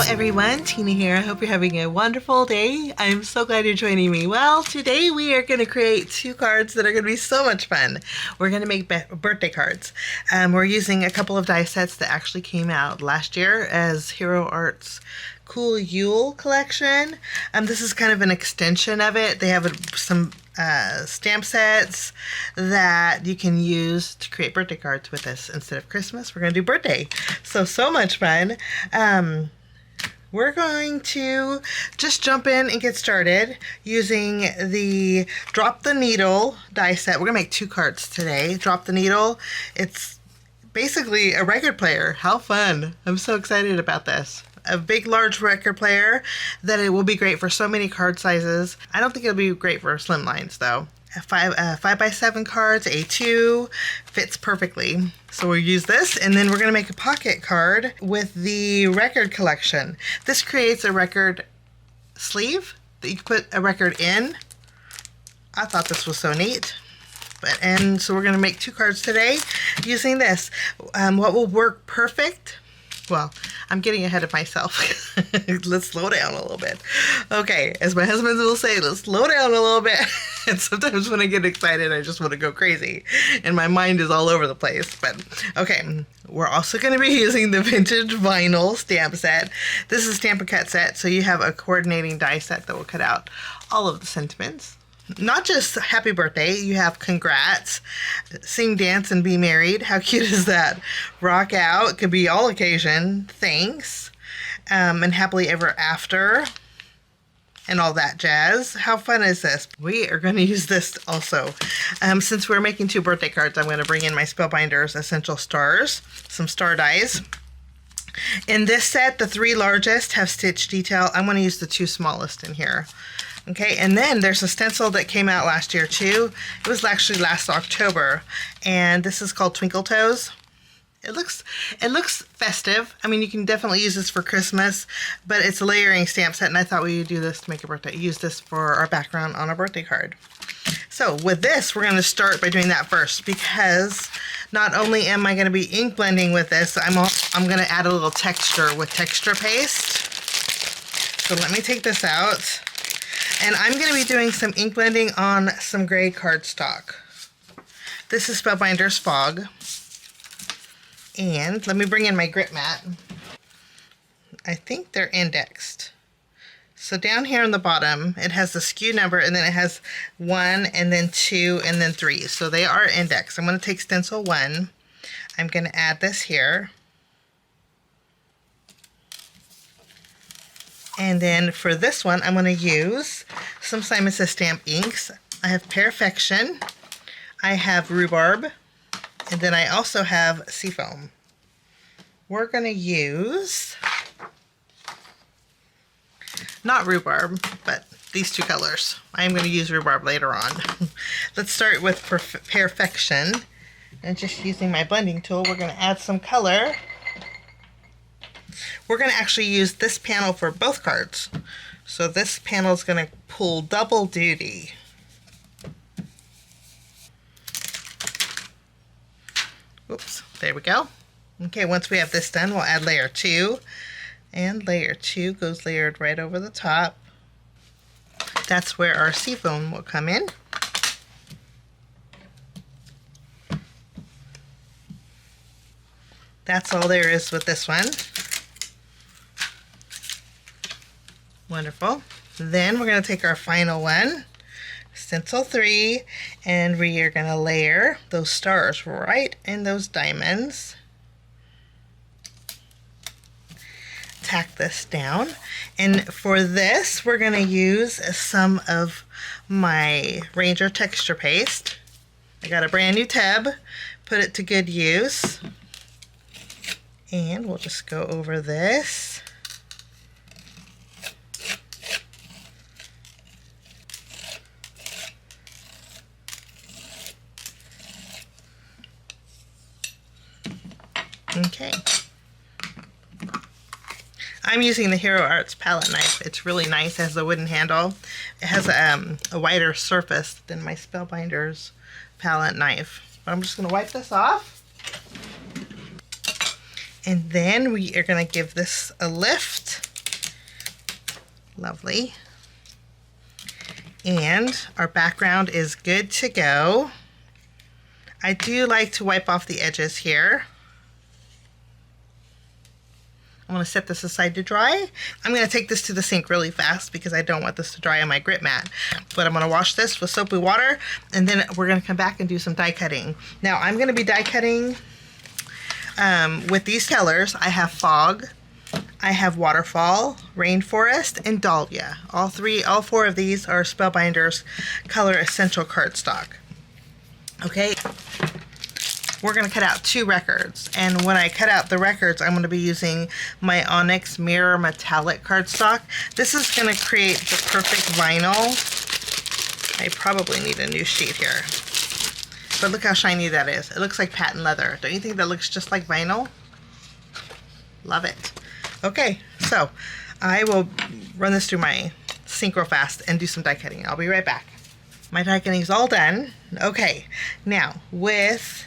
everyone, Tina here. I hope you're having a wonderful day. I'm so glad you're joining me. Well, today we are going to create 2 cards that are going to be so much fun. We're going to make birthday cards. We're using a couple of die sets that actually came out last year as Hero Art's Cool Yule collection. This is kind of an extension of it. They have some stamp sets that you can use to create birthday cards with this. Instead of Christmas, we're going to do birthday. So much fun. We're going to just jump in and get started using the Drop the Needle die set. We're going to make 2 cards today. Drop the Needle. It's basically a record player. How fun. I'm so excited about this. A big, large record player that it will be great for so many card sizes. I don't think it'll be great for slim lines though. 5x7 cards, A2, fits perfectly. So we'll use this, and then we're going to make a pocket card with the record collection. This creates a record sleeve that you can put a record in. I thought this was so neat. And so we're going to make 2 cards today using this. What will work perfect? Well, I'm getting ahead of myself. Let's slow down a little bit. Okay, as my husband will say, let's slow down a little bit. And sometimes when I get excited, I just want to go crazy. And my mind is all over the place. But, okay, we're also going to be using the vintage vinyl stamp set. This is a stamp and cut set, so you have a coordinating die set that will cut out all of the sentiments. Not just happy birthday, you have congrats, sing, dance, and be married. How cute is that? Rock out, could be all occasion, thanks, and happily ever after, and all that jazz. How fun is this? We are going to use this also. Since we're making 2 birthday cards, I'm going to bring in my Spellbinders Essential Stars, some star dies. In this set, the 3 largest have stitch detail. I'm going to use the 2 smallest in here. Okay, and then there's a stencil that came out last year too. It was actually last October, and this is called Twinkle Toes. It looks festive. I mean, you can definitely use this for Christmas, but it's a layering stamp set, and I thought we would do this to make a birthday. Use this for our background on a birthday card. So with this, we're going to start by doing that first, because not only am I going to be ink blending with this, I'm going to add a little texture with texture paste. So let me take this out. And I'm going to be doing some ink blending on some gray cardstock. This is Spellbinders Fog. And let me bring in my grip mat. I think they're indexed. So down here on the bottom, it has the SKU number, and then it has 1, and then 2, and then 3. So they are indexed. I'm going to take stencil 1. I'm going to add this here. And then for this one, I'm going to use some Simon Says Stamp inks. I have Perfection, I have Rhubarb, and then I also have Seafoam. We're going to use, not Rhubarb, but these 2 colors. I'm going to use Rhubarb later on. Let's start with Perfection. And just using my blending tool, we're going to add some color. We're going to actually use this panel for both cards. So this panel is going to pull double duty. Oops, there we go. Okay, once we have this done, we'll add layer 2. And layer 2 goes layered right over the top. That's where our seafoam will come in. That's all there is with this one. Wonderful. Then we're going to take our final one, stencil 3, and we are going to layer those stars right in those diamonds. Tack this down. And for this, we're going to use some of my Ranger texture paste. I got a brand new tub, put it to good use. And we'll just go over this. Okay. I'm using the Hero Arts palette knife. It's really nice. It has a wooden handle. It has a wider surface than my Spellbinders palette knife. But I'm just going to wipe this off. And then we are going to give this a lift. Lovely. And our background is good to go. I do like to wipe off the edges here. I'm going to set this aside to dry. I'm going to take this to the sink really fast because I don't want this to dry on my grit mat. But I'm going to wash this with soapy water, and then we're going to come back and do some die cutting. Now I'm going to be die cutting with these colors. I have Fog, I have Waterfall, Rainforest, and Dahlia. All four of these are Spellbinders Color Essential cardstock. Okay. We're going to cut out 2 records, and when I cut out the records, I'm going to be using my Onyx Mirror Metallic cardstock. This is going to create the perfect vinyl. I probably need a new sheet here, but look how shiny that is. It looks like patent leather. Don't you think that looks just like vinyl? Love it. Okay, so I will run this through my sink real fast and do some die cutting. I'll be right back. My die cutting is all done. Okay, now with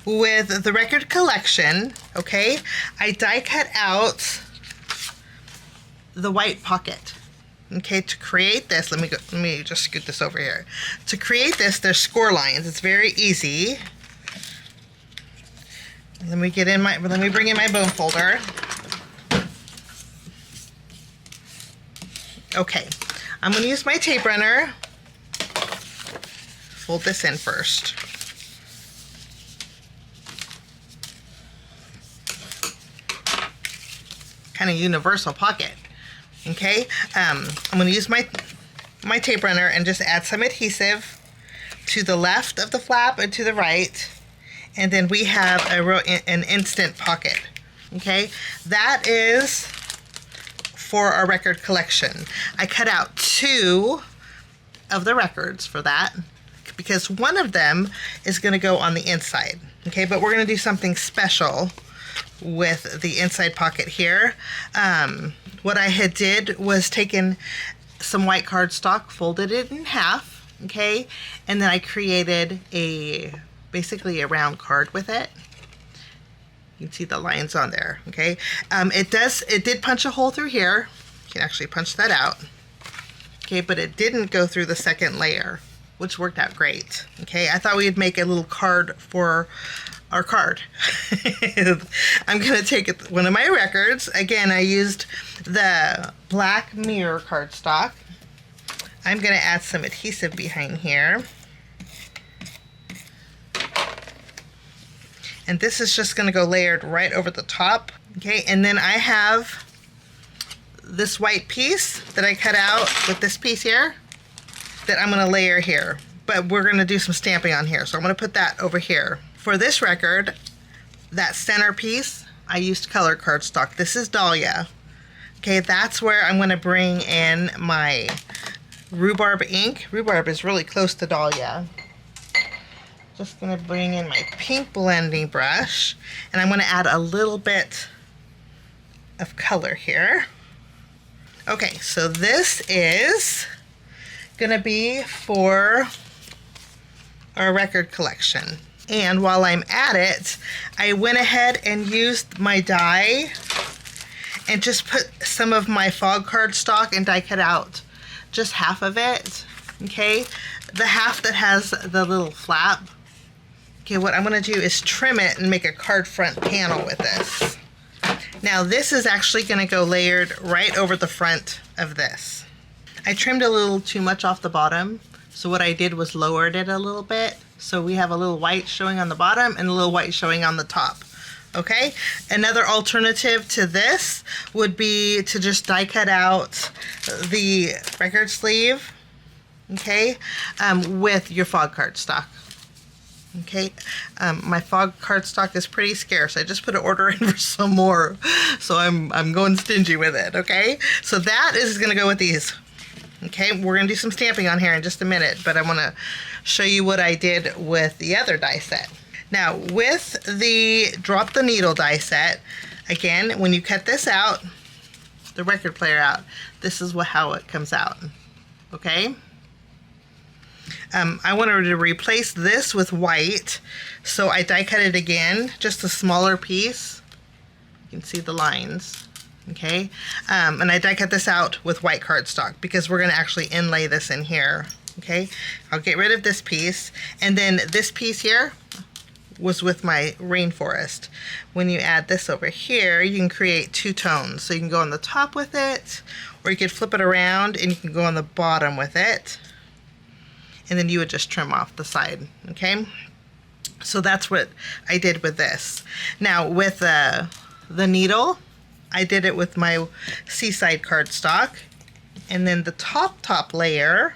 the record collection, okay, I die cut out the white pocket. Okay, to create this, let me just scoot this over here. To create this, there's score lines. It's very easy. Let me bring in my bone folder. Okay, I'm going to use my tape runner. Fold this in first. Kind of universal pocket. Okay, I'm going to use my tape runner and just add some adhesive to the left of the flap and to the right, and then we have an instant pocket. Okay, that is for our record collection. I cut out 2 of the records for that because one of them is going to go on the inside. Okay, but we're going to do something special with the inside pocket here. What I had did was taken some white cardstock, folded it in half, okay, and then I created basically a round card with it. You can see the lines on there, okay. It did punch a hole through here. You can actually punch that out, okay, but it didn't go through the second layer, which worked out great. Okay, I thought we'd make a little card for our card. I'm going to take one of my records. Again, I used the black mirror cardstock. I'm going to add some adhesive behind here. And this is just going to go layered right over the top. Okay, and then I have this white piece that I cut out with this piece here that I'm going to layer here. But we're going to do some stamping on here, so I'm going to put that over here. For this record, that center piece, I used colored cardstock. This is Dahlia. Okay, that's where I'm going to bring in my rhubarb ink. Rhubarb is really close to Dahlia. Just going to bring in my pink blending brush, and I'm going to add a little bit of color here. Okay, so this is going to be for our record collection. And while I'm at it, I went ahead and used my die and just put some of my fog cardstock and die cut out just half of it. Okay, the half that has the little flap. Okay, what I'm going to do is trim it and make a card front panel with this. Now this is actually going to go layered right over the front of this. I trimmed a little too much off the bottom, so what I did was lowered it a little bit. So we have a little white showing on the bottom and a little white showing on the top. Okay, another alternative to this would be to just die cut out the record sleeve, okay, with your fog cardstock. Okay, my fog cardstock is pretty scarce. I just put an order in for some more, so I'm going stingy with it. Okay, so that is going to go with these. Okay, we're going to do some stamping on here in just a minute, but I want to show you what I did with the other die set. Now, with the drop the needle die set, again, when you cut this out, the record player out, this is how it comes out. Okay, I wanted to replace this with white, so I die cut it again, just a smaller piece. You can see the lines. Okay, and I die cut this out with white cardstock because we're going to actually inlay this in here. Okay, I'll get rid of this piece, and then this piece here was with my rainforest. When you add this over here, you can create two tones. So you can go on the top with it, or you could flip it around and you can go on the bottom with it, and then you would just trim off the side. Okay, so that's what I did with this. Now with the needle, I did it with my seaside cardstock, and then the top layer,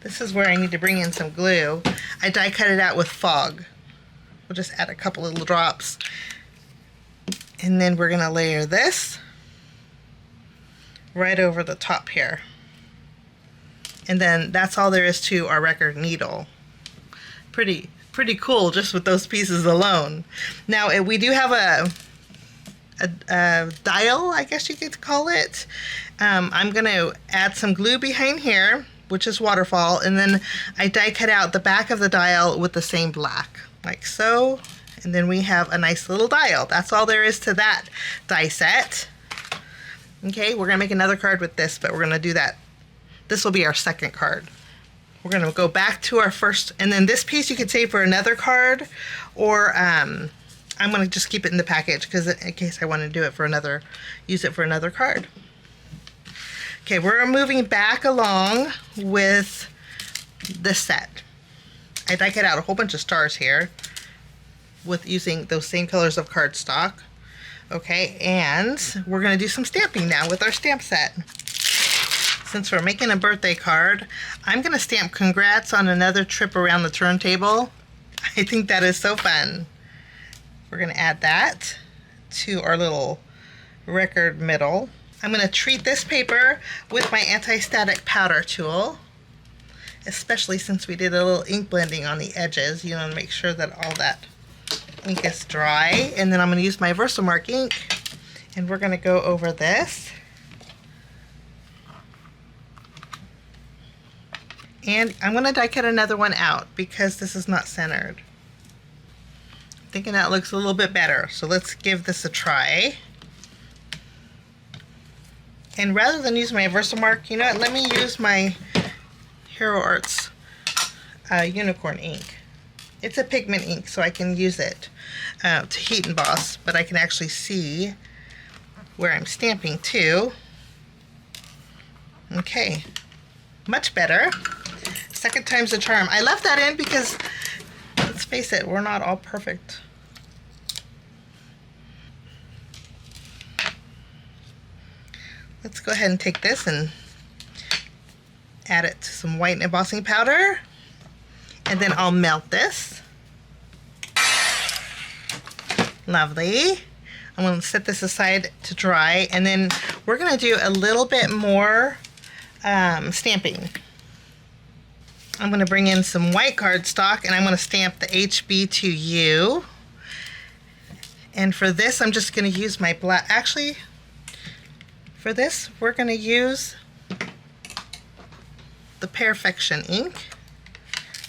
this is where I need to bring in some glue. I die cut it out with fog. We'll just add a couple little drops, and then we're gonna layer this right over the top here. And then that's all there is to our record needle. Pretty cool just with those pieces alone. Now we do have a dial, I guess you could call it. I'm gonna add some glue behind here, which is waterfall, and then I die cut out the back of the dial with the same black, like so, and then we have a nice little dial. That's all there is to that die set. Okay, we're gonna make another card with this, but we're gonna do that. This will be our second card. We're gonna go back to our first, and then this piece you could save for another card, or I'm gonna just keep it in the package because in case I want to do it for another, use it for another card. Okay, we're moving back along with this set. I die cut out a whole bunch of stars here with using those same colors of cardstock. Okay, and we're gonna do some stamping now with our stamp set. Since we're making a birthday card, I'm gonna stamp congrats on another trip around the turntable. I think that is so fun. We're gonna add that to our little record middle. I'm gonna treat this paper with my anti-static powder tool, especially since we did a little ink blending on the edges. You want to make sure that all that ink is dry. And then I'm gonna use my Versamark ink, and we're gonna go over this. And I'm gonna die cut another one out because this is not centered. I'm thinking that looks a little bit better. So let's give this a try. And rather than use my Versamark, you know what, let me use my Hero Arts unicorn ink. It's a pigment ink, so I can use it to heat emboss, but I can actually see where I'm stamping too. Okay, much better. Second time's the charm. I left that in because, let's face it, we're not all perfect. Let's go ahead and take this and add it to some white embossing powder, and then I'll melt this. Lovely. I'm going to set this aside to dry, and then we're going to do a little bit more stamping. I'm going to bring in some white cardstock, and I'm going to stamp the HB2U. And for this, I'm just going to use my black. Actually, for this, we're going to use the Perfection ink.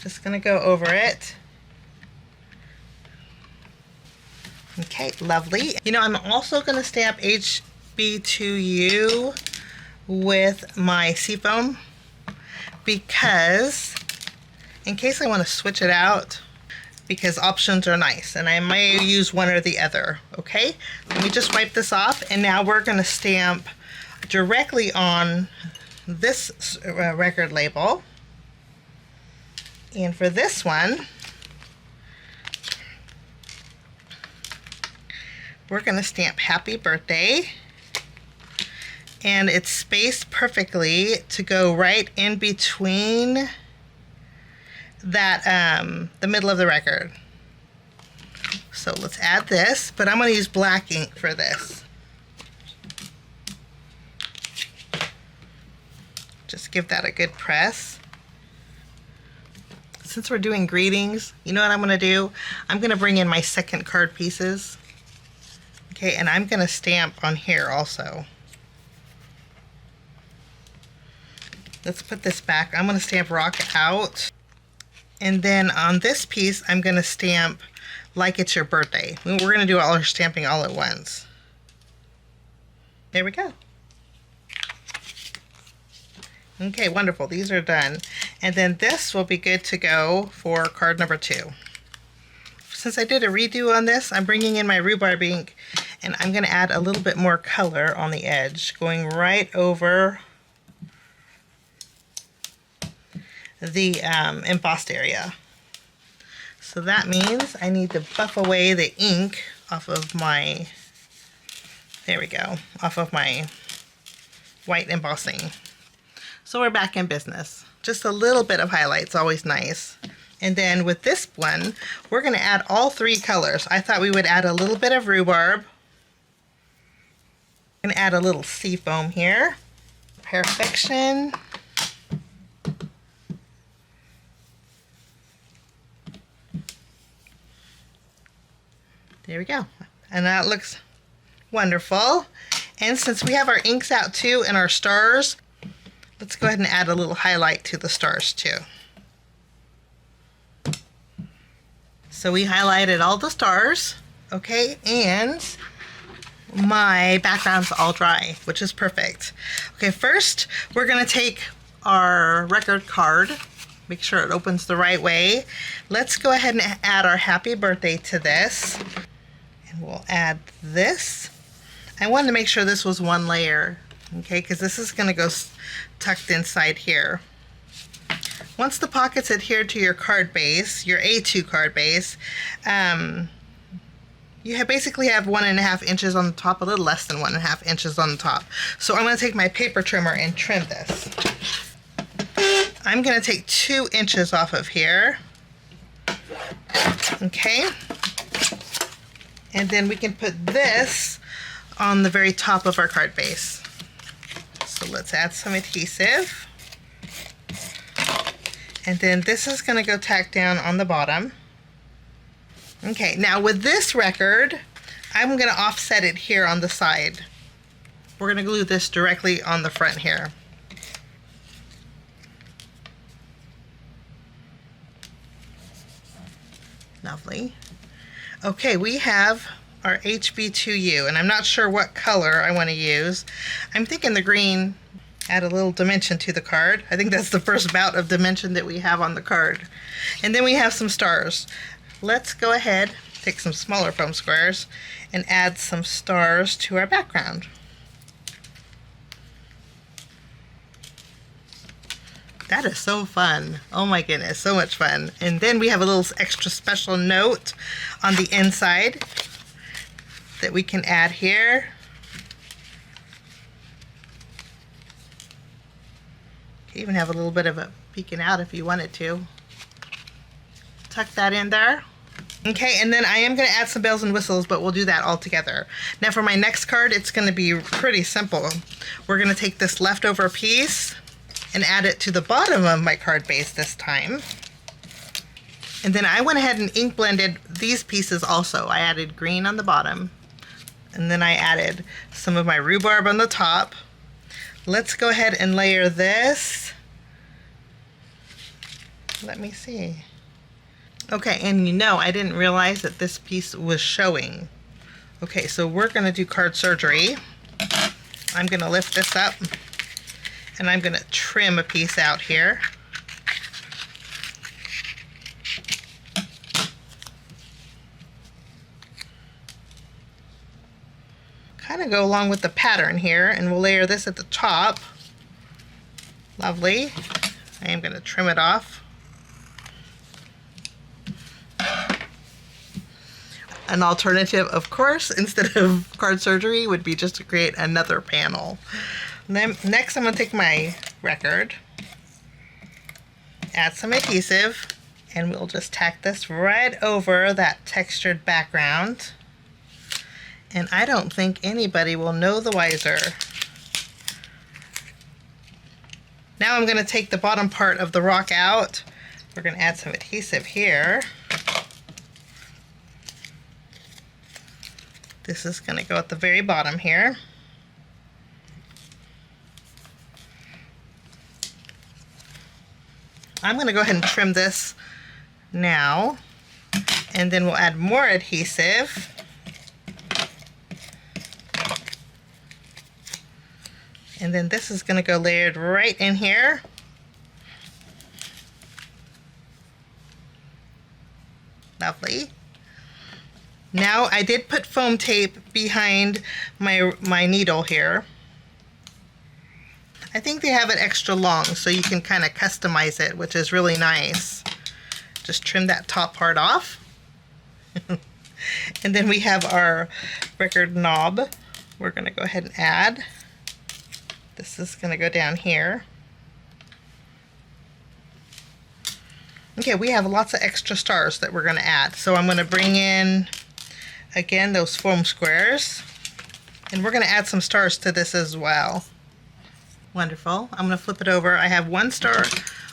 Just going to go over it. Okay, lovely. You know, I'm also going to stamp HB2U with my Seafoam because in case I want to switch it out, because options are nice and I may use one or the other. Okay, let me just wipe this off, and now we're going to stamp directly on this record label. And for this one, we're going to stamp Happy Birthday, and it's spaced perfectly to go right in between that the middle of the record. So let's add this, but I'm going to use black ink for this. Just give that a good press. Since we're doing greetings, you know what I'm going to do? I'm going to bring in my second card pieces. Okay, and I'm going to stamp on here also. Let's put this back. I'm going to stamp Rock Out. And then on this piece, I'm going to stamp Like It's Your Birthday. We're going to do all our stamping all at once. There we go. Okay, wonderful. These are done. And then this will be good to go for card number 2. Since I did a redo on this, I'm bringing in my rhubarb ink, and I'm going to add a little bit more color on the edge, going right over the embossed area. So that means I need to buff away the ink off of my, there we go, off of my white embossing. So we're back in business. Just a little bit of highlight's always nice. And then with this one, we're going to add all 3 colors. I thought we would add a little bit of rhubarb. I'm going to add a little sea foam here. Perfection. There we go. And that looks wonderful. And since we have our inks out too and our stars, let's go ahead and add a little highlight to the stars too. So we highlighted all the stars, okay, and my background's all dry, which is perfect. Okay, first we're gonna take our record card, make sure it opens the right way. Let's go ahead and add our happy birthday to this. And we'll add this. I wanted to make sure this was one layer, okay, because this is gonna go tucked inside here. Once the pockets adhere to your card base, your A2 card base, you basically have 1.5 inches on the top, a little less than 1.5 inches on the top. So I'm going to take my paper trimmer and trim this. I'm going to take 2 inches off of here. Okay. And then we can put this on the very top of our card base. So let's add some adhesive. And then this is going to go tack down on the bottom. Okay, now with this record, I'm going to offset it here on the side. We're going to glue this directly on the front here. Lovely. Okay, we have our HB2U, and I'm not sure what color I want to use. I'm thinking the green. Add a little dimension to the card. I think that's the first bout of dimension that we have on the card. And then we have some stars. Let's go ahead, take some smaller foam squares, and add some stars to our background. That is so fun. Oh my goodness, so much fun. And then we have a little extra special note on the inside that we can add here. Even have a little bit of it peeking out if you wanted to. Tuck that in there. Okay, and then I am going to add some bells and whistles, but we'll do that all together. Now for my next card, it's going to be pretty simple. We're going to take this leftover piece and add it to the bottom of my card base this time. And then I went ahead and ink blended these pieces also. I added green on the bottom, and then I added some of my rhubarb on the top. Let's go ahead and layer this. Let me see. Okay, and you know, I didn't realize that this piece was showing. Okay, so we're gonna do card surgery. I'm gonna lift this up and I'm gonna trim a piece out here. Kind of go along with the pattern here, and we'll layer this at the top. Lovely. I am going to trim it off. An alternative, of course, instead of card surgery would be just to create another panel. Then next I'm going to take my record, add some adhesive, and we'll just tack this right over that textured background. And I don't think anybody will know the wiser. Now I'm going to take the bottom part of the rock out. We're going to add some adhesive here. This is going to go at the very bottom here. I'm going to go ahead and trim this now, and then we'll add more adhesive. And then this is going to go layered right in here. Lovely. Now I did put foam tape behind my needle here. I think they have it extra long so you can kind of customize it, which is really nice. Just trim that top part off. And then we have our record knob. We're going to go ahead and add. This is going to go down here. Okay, we have lots of extra stars that we're going to add. So I'm going to bring in, again, those foam squares. And we're going to add some stars to this as well. Wonderful. I'm going to flip it over. I have one star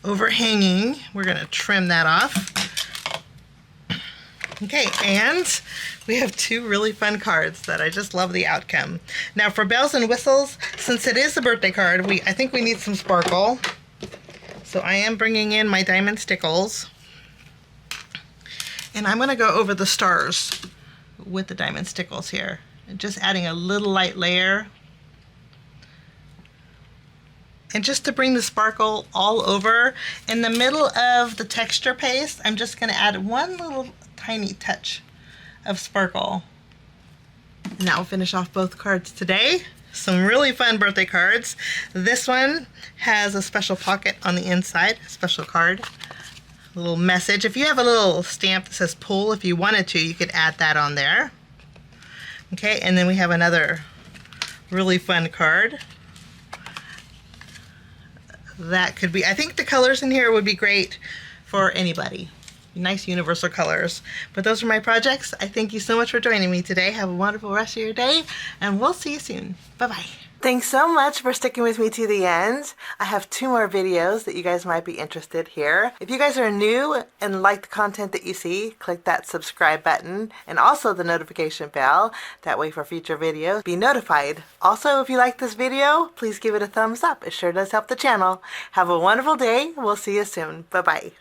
overhanging. We're going to trim that off. Okay, and we have two really fun cards that I just love the outcome. Now for bells and whistles, since it is a birthday card, I think we need some sparkle. So I am bringing in my diamond stickles. And I'm going to go over the stars with the diamond stickles here. And just adding a little light layer. And just to bring the sparkle all over, in the middle of the texture paste, I'm just going to add one little tiny touch of sparkle. And that will finish off both cards today. Some really fun birthday cards. This one has a special pocket on the inside, a special card, a little message. If you have a little stamp that says pull, if you wanted to, you could add that on there. Okay, and then we have another really fun card. That could be, I think the colors in here would be great for anybody. Nice universal colors. But those are my projects. I thank you so much for joining me today. Have a wonderful rest of your day, and we'll see you soon. Bye-bye. Thanks so much for sticking with me to the end. I have 2 more videos that you guys might be interested here. If you guys are new and like the content that you see, click that subscribe button and also the notification bell. That way for future videos, be notified. Also, if you like this video, please give it a thumbs up. It sure does help the channel. Have a wonderful day. We'll see you soon. Bye-bye.